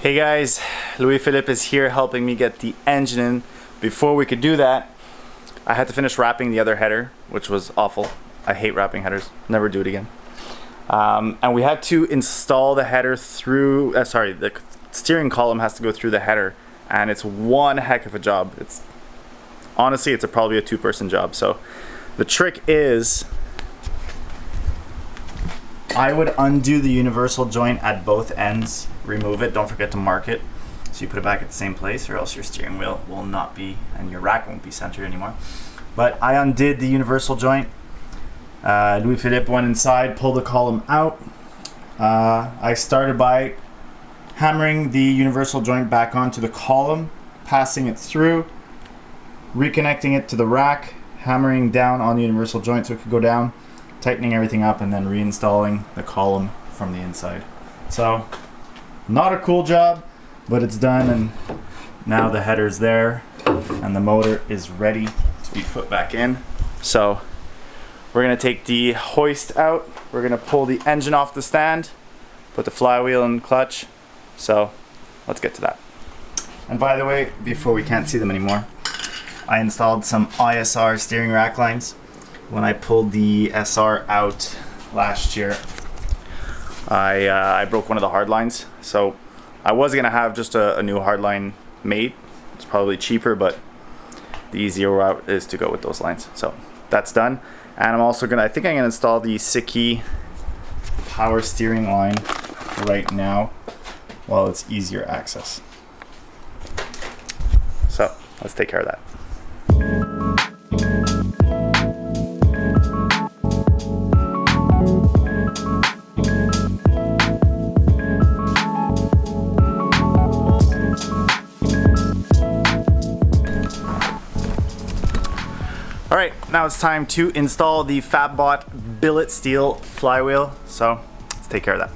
Hey guys, Louis-Philippe is here helping me get the engine in. Before we could do that, I had to finish wrapping the other header, which was awful. I hate wrapping headers, never do it again. And we had to install the header through, the steering column has to go through the header, and it's one heck of a job. Honestly, it's probably a two-person job. So the trick is, I would undo the universal joint at both ends, remove it, don't forget to mark it, so you put it back at the same place, or else your steering wheel will not be, and your rack won't be centered anymore. But I undid the universal joint. Louis-Philippe went inside, pulled the column out. I started by hammering the universal joint back onto the column, passing it through, reconnecting it to the rack, hammering down on the universal joint so it could go down, tightening everything up, and then reinstalling the column from the inside. So, not a cool job, but it's done, and now the header's there, and the motor is ready to be put back in. So, we're gonna take the hoist out, we're gonna pull the engine off the stand, put the flywheel and clutch. So, let's get to that. And by the way, before we can't see them anymore, I installed some ISR steering rack lines. When I pulled the SR out last year, I broke one of the hard lines. So I was gonna have just a new hard line made. It's probably cheaper, but the easier route is to go with those lines. So that's done. And I'm also I think I'm gonna install the Siki power steering line right now while it's easier access. So let's take care of that. Alright, now it's time to install the Fabbot billet steel flywheel, so let's take care of that.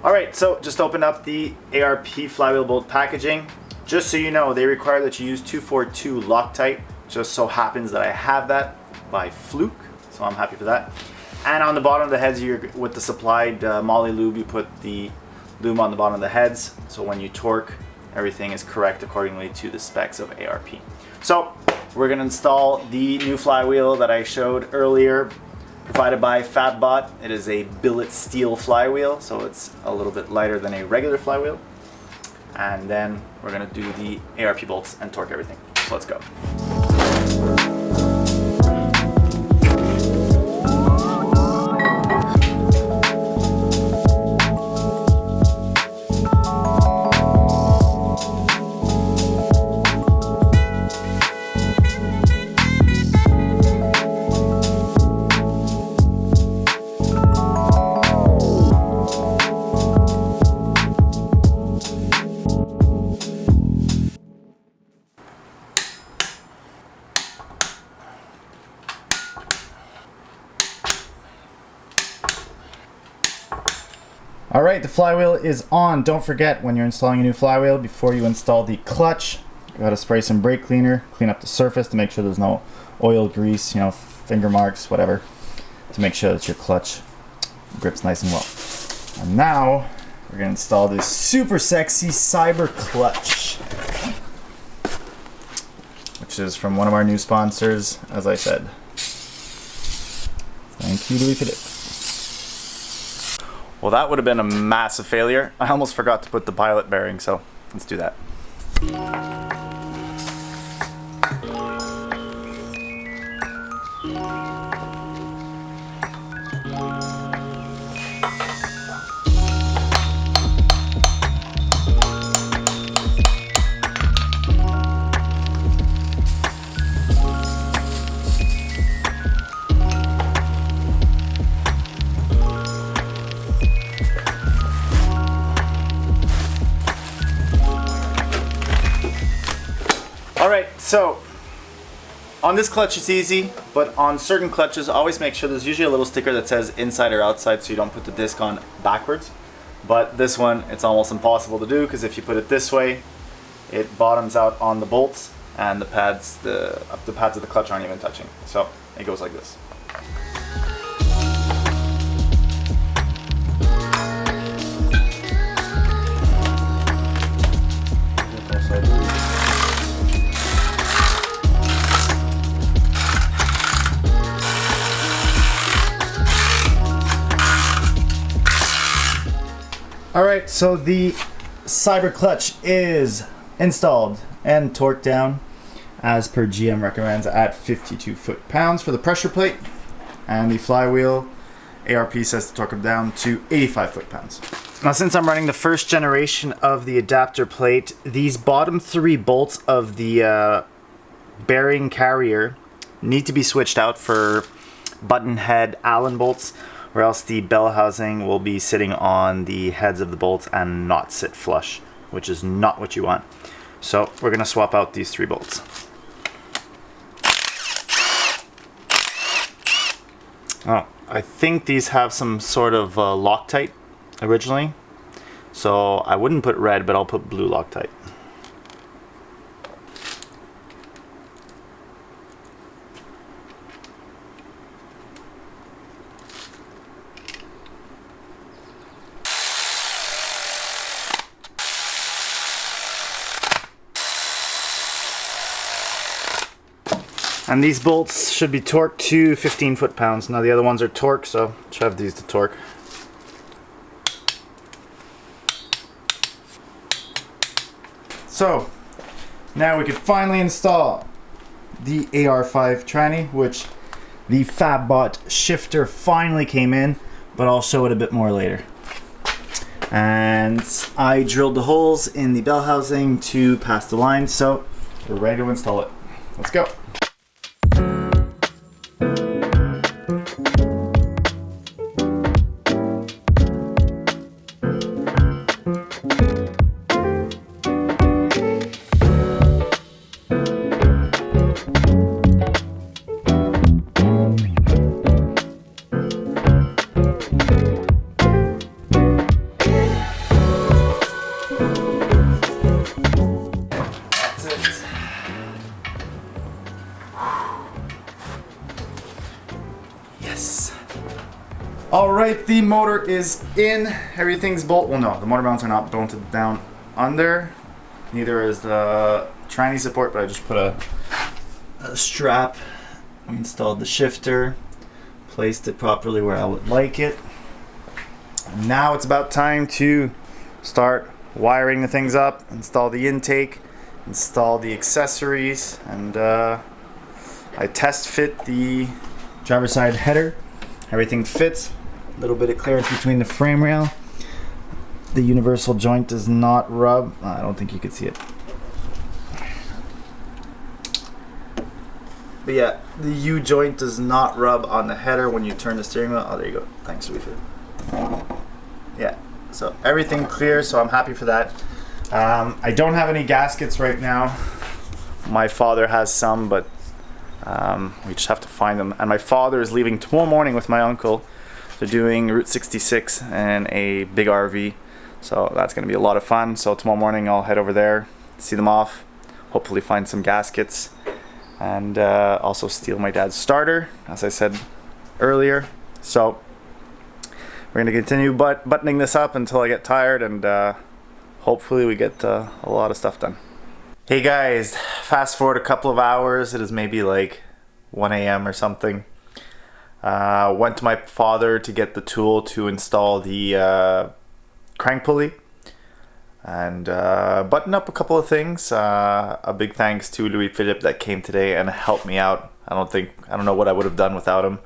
Alright, so just open up the ARP flywheel bolt packaging. Just so you know, they require that you use 242 Loctite. Just so happens that I have that by fluke, so I'm happy for that. And on the bottom of the heads, with the supplied Moly lube, you put the lube on the bottom of the heads, so when you torque, everything is correct accordingly to the specs of ARP. So, we're going to install the new flywheel that I showed earlier, provided by Fabbot. It is a billet steel flywheel, so it's a little bit lighter than a regular flywheel. And then we're going to do the ARP bolts and torque everything. So let's go. Alright, the flywheel is on. Don't forget, when you're installing a new flywheel, before you install the clutch, you gotta spray some brake cleaner, clean up the surface to make sure there's no oil, grease, finger marks, whatever, to make sure that your clutch grips nice and well. And now, we're gonna install this super sexy Cyber clutch, which is from one of our new sponsors, as I said. Thank you, Louis-Philippe. Well, that would have been a massive failure. I almost forgot to put the pilot bearing, so let's do that. Alright, so on this clutch it's easy, but on certain clutches always make sure there's usually a little sticker that says inside or outside so you don't put the disc on backwards. But this one, it's almost impossible to do because if you put it this way, it bottoms out on the bolts and the pads of the clutch aren't even touching. So it goes like this. Alright, so the cyber clutch is installed and torqued down as per GM recommends at 52 foot-pounds for the pressure plate, and the flywheel ARP says to torque them down to 85 foot-pounds. Now, since I'm running the first generation of the adapter plate, these bottom 3 bolts of the bearing carrier need to be switched out for button head Allen bolts, or else the bell housing will be sitting on the heads of the bolts and not sit flush, which is not what you want. So we're going to swap out these 3 bolts. Oh, I think these have some sort of Loctite originally, so I wouldn't put red, but I'll put blue Loctite. And these bolts should be torqued to 15 foot-pounds. Now the other ones are torqued, so shove these to torque. So now we can finally install the AR5 tranny, which the Fabbot shifter finally came in, but I'll show it a bit more later. And I drilled the holes in the bell housing to pass the line, so we're ready to install it. Let's go. Alright, the motor is in. Everything's well no, the motor mounts are not bolted down under. Neither is the tranny support, but I just put a strap. We installed the shifter, placed it properly where I would like it. And now it's about time to start wiring the things up, install the intake, install the accessories, and I test fit the driver's side header. Everything fits. A little bit of clearance between the frame rail. The universal joint does not rub. I don't think you can see it. But yeah, the U joint does not rub on the header when you turn the steering wheel. Oh, there you go. Thanks, Refit. Yeah, so everything clear, so I'm happy for that. I don't have any gaskets right now. My father has some, but we just have to find them. And my father is leaving tomorrow morning with my uncle. They're doing Route 66 and a big RV, so that's going to be a lot of fun. So tomorrow morning I'll head over there, see them off, hopefully find some gaskets, and also steal my dad's starter, as I said earlier. So we're going to continue buttoning this up until I get tired, and hopefully we get a lot of stuff done. Hey guys, fast forward a couple of hours. It is maybe like 1 a.m. or something. Went to my father to get the tool to install the crank pulley and button up a couple of things. A big thanks to Louis Philippe that came today and helped me out. I don't know what I would have done without him.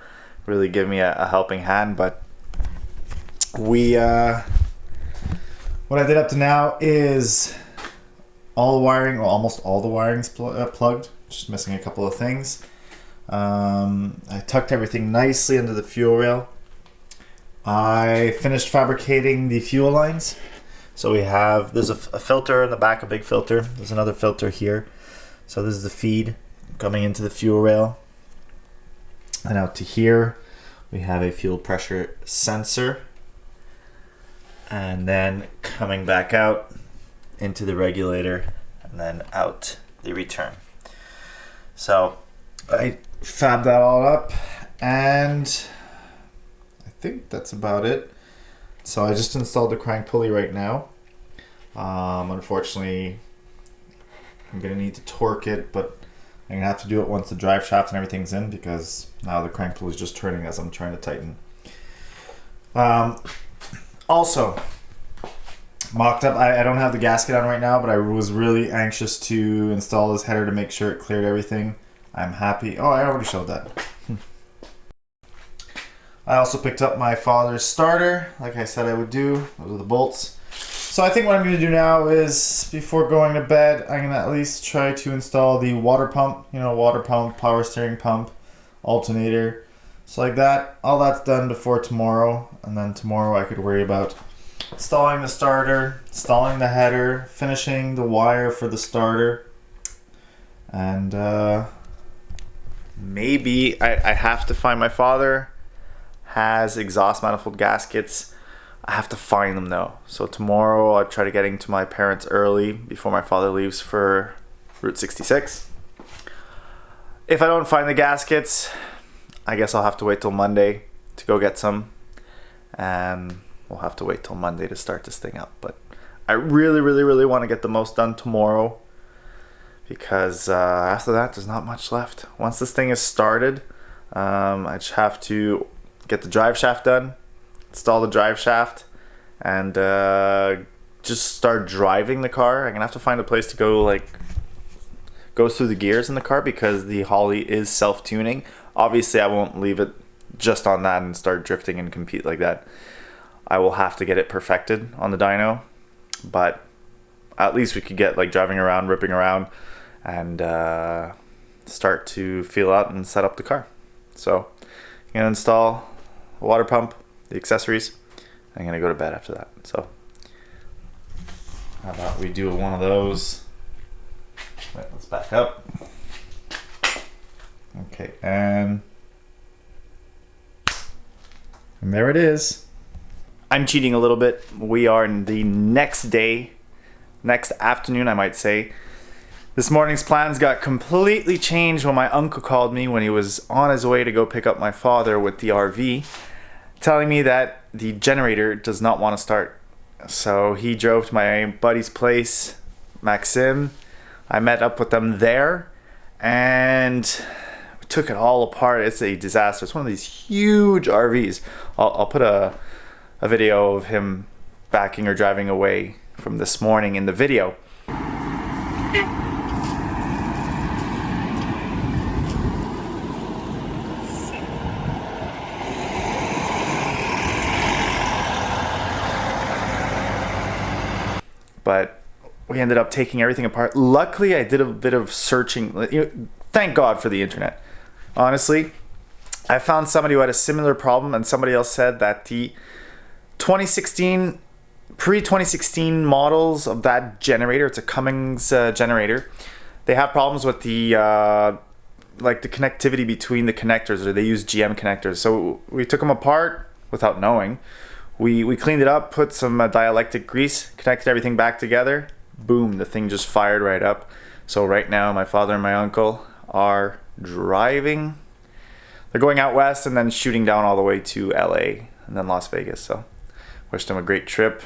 Really give me a helping hand, but we what I did up to now is all the wiring, or almost all the wiring's plugged, just missing a couple of things. I tucked everything nicely under the fuel rail. I finished fabricating the fuel lines. So there's a filter in the back, a big filter. There's another filter here. So this is the feed coming into the fuel rail. And out to here, we have a fuel pressure sensor. And then coming back out into the regulator, and then out the return. So I fabbed that all up, and I think that's about it. So I just installed the crank pulley right now. Unfortunately, I'm gonna need to torque it, but I'm gonna have to do it once the drive shaft and everything's in, because now the crank pulley is just turning as I'm trying to tighten. Also, mocked up. I don't have the gasket on right now, but I was really anxious to install this header to make sure it cleared everything. I'm happy. Oh, I already showed that. I also picked up my father's starter, like I said I would do. Those are the bolts. So I think what I'm going to do now is, before going to bed, I'm going to at least try to install the water pump. You know, water pump, power steering pump, alternator. So like that, all that's done before tomorrow. And then tomorrow I could worry about installing the starter, installing the header, finishing the wire for the starter. And maybe I have to find my father has exhaust manifold gaskets. I have to find them though. So tomorrow I'll try to get into my parents early before my father leaves for Route 66. If I don't find the gaskets, I guess I'll have to wait till Monday to go get some. And we'll have to wait till Monday to start this thing up. But I really want to get the most done tomorrow, because after that there's not much left. Once this thing is started, I just have to get the drive shaft done, install the drive shaft, and just start driving the car. I'm gonna have to find a place to go, go through the gears in the car, because the Holly is self-tuning. Obviously I won't leave it just on that and start drifting and compete like that. I will have to get it perfected on the dyno, but at least we could get driving around, ripping around, and start to feel out and set up the car. So I'm gonna install the water pump, the accessories. I'm gonna go to bed after that. So how about we do one of those? Wait, let's back up. Okay, and there it is. I'm cheating a little bit. We are in the next day, next afternoon, I might say. This morning's plans got completely changed when my uncle called me when he was on his way to go pick up my father with the RV, telling me that the generator does not want to start. So he drove to my buddy's place, Maxim. I met up with them there, and we took it all apart. It's a disaster. It's one of these huge RVs. I'll put a video of him backing or driving away from this morning in the video. But we ended up taking everything apart. Luckily, I did a bit of searching. Thank God for the internet. Honestly, I found somebody who had a similar problem, and somebody else said that the 2016, pre-2016 models of that generator, it's a Cummins generator, they have problems with the the connectivity between the connectors, or they use GM connectors. So we took them apart without knowing. We cleaned it up, put some dielectric grease, connected everything back together. Boom, the thing just fired right up. So right now my father and my uncle are driving. They're going out west and then shooting down all the way to LA and then Las Vegas. So wish them a great trip.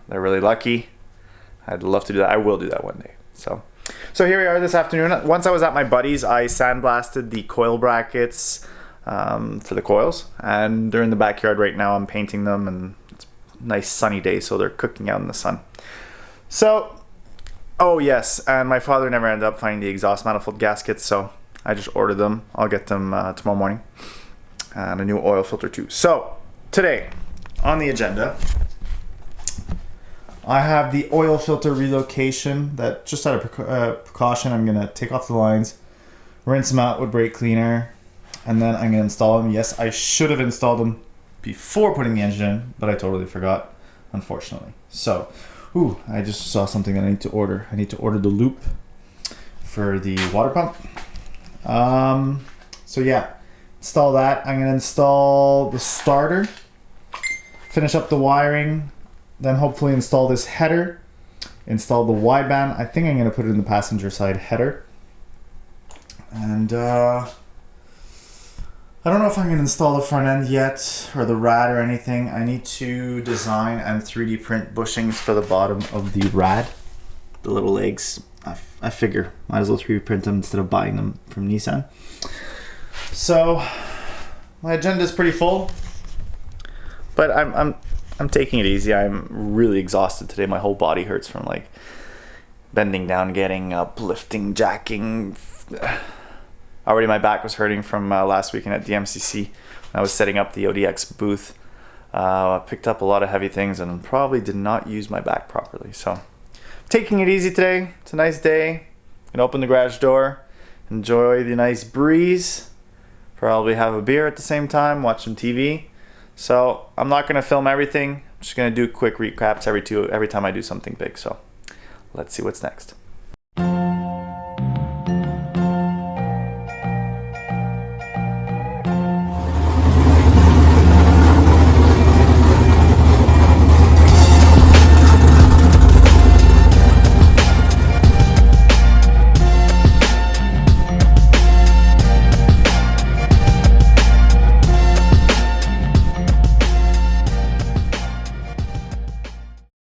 They're really lucky. I'd love to do that. I will do that one day. So here we are this afternoon. Once I was at my buddy's, I sandblasted the coil brackets for the coils, and they're in the backyard right now. I'm painting them, and it's a nice sunny day, so they're cooking out in the sun. So, oh yes, and my father never ended up finding the exhaust manifold gaskets, so I just ordered them. I'll get them tomorrow morning, and a new oil filter too. So today on the agenda, I have the oil filter relocation that, just out of precaution, I'm gonna take off the lines, rinse them out with brake cleaner, and then I'm going to install them. Yes, I should have installed them before putting the engine in, but I totally forgot, unfortunately. So, I just saw something that I need to order. I need to order the loop for the water pump. So yeah, install that. I'm going to install the starter, finish up the wiring, then hopefully install this header, install the wideband. I think I'm going to put it in the passenger side header. And I don't know if I'm going to install the front end yet, or the rad or anything. I need to design and 3D print bushings for the bottom of the rad, the little legs. I figure might as well 3D print them instead of buying them from Nissan. So my agenda is pretty full, but I'm taking it easy. I'm really exhausted today. My whole body hurts from like bending down, getting up, lifting, jacking. Already my back was hurting from last weekend at the MCC. I was setting up the ODX booth. I picked up a lot of heavy things and probably did not use my back properly. So taking it easy today. It's a nice day. Gonna open the garage door, enjoy the nice breeze, probably have a beer at the same time, watch some TV. So I'm not gonna film everything. I'm just gonna do quick recaps every time I do something big. So let's see what's next.